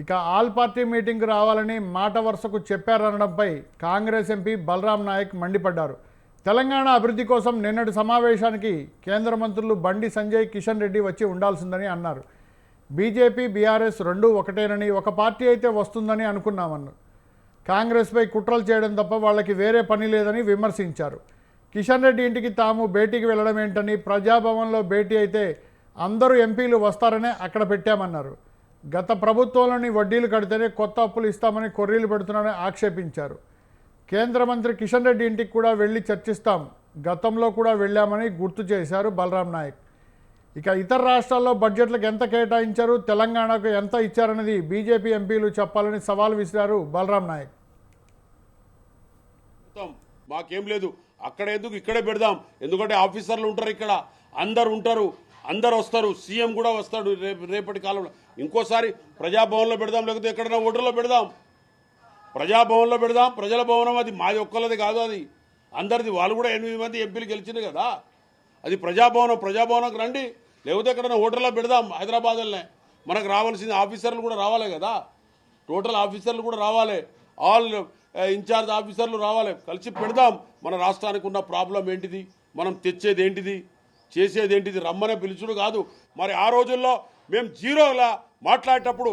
ఇక all party మీటింగ్కు రావాలని మాట వరుసకు చెప్పారనడంపై కాంగ్రెస్ ఎంపీ బలరాం నాయక్ మండిపడ్డారు. తెలంగాణ అభివృద్ధి కోసం నిన్నటి సమావేశానికి కేంద్ర మంత్రులు బండి సంజయ్, కిషన్ రెడ్డి వచ్చి ఉండాల్సిందని అన్నారు. బీజేపీ, బీఆర్ఎస్ రెండూ ఒకటేనని, ఒక పార్టీ అయితే వస్తుందని అనుకున్నామన్నారు. కాంగ్రెస్పై కుట్రలు చేయడం తప్ప వాళ్ళకి వేరే పని లేదని విమర్శించారు. కిషన్ రెడ్డి ఇంటికి తాము భేటీకి వెళ్ళడం ఏంటని, ప్రజాభవన్లో భేటీ అయితే అందరూ ఎంపీలు వస్తారనే అక్కడ పెట్టామన్నారు. గత ప్రభుత్వంలోని వడ్డీలు కడితేనే కొత్త అప్పులు ఇస్తామని కొర్రీలు పెడుతున్నారని ఆక్షేపించారు. కేంద్ర మంత్రి కిషన్ రెడ్డి ఇంటికి కూడా వెళ్ళి చర్చిస్తాం, గతంలో కూడా వెళ్ళామని గుర్తు చేశారు బలరాం నాయక్. ఇక ఇతర రాష్ట్రాల్లో బడ్జెట్లకు ఎంత కేటాయించారు, తెలంగాణకు ఎంత ఇచ్చారనేది బీజేపీ ఎంపీలు చెప్పాలని సవాల్ విసిరారు బలరాం నాయక్. మాకేం లేదు, అక్కడ ఎందుకు ఇక్కడే పెడదాం, ఎందుకంటే ఆఫీసర్లు ఉంటారు, ఇక్కడ అందరు ఉంటారు, అందరు వస్తారు, సీఎం కూడా వస్తాడు రేపటి కాలంలో. ఇంకోసారి ప్రజాభవన్లో పెడదాం, లేకపోతే ఎక్కడైనా ఓటర్లో పెడదాం. ప్రజాభవన్లో పెడదాం, ప్రజల భవనం అది మాది ఒక్కలది కాదు, అది అందరిది. వాళ్ళు కూడా 8 మంది ఎంపీలు గెలిచింది కదా, అది ప్రజాభవనం. ప్రజాభవనంకి రండి, లేకపోతే ఎక్కడైనా ఓటర్లో పెడదాం. హైదరాబాద్లోనే మనకు రావాల్సింది ఆఫీసర్లు కూడా రావాలి కదా, టోటల్ ఆఫీసర్లు కూడా రావాలి, ఆల్ ఇన్ఛార్జ్ ఆఫీసర్లు రావాలి, కలిసి పెడదాం. మన రాష్ట్రానికి ఉన్న ప్రాబ్లం ఏంటిది, మనం తెచ్చేది ఏంటిది, చేసేది ఏంటిది, రమ్మనే పిలుచుడు కాదు. మరి ఆ రోజుల్లో మేము జీరోలా మాట్లాడేటప్పుడు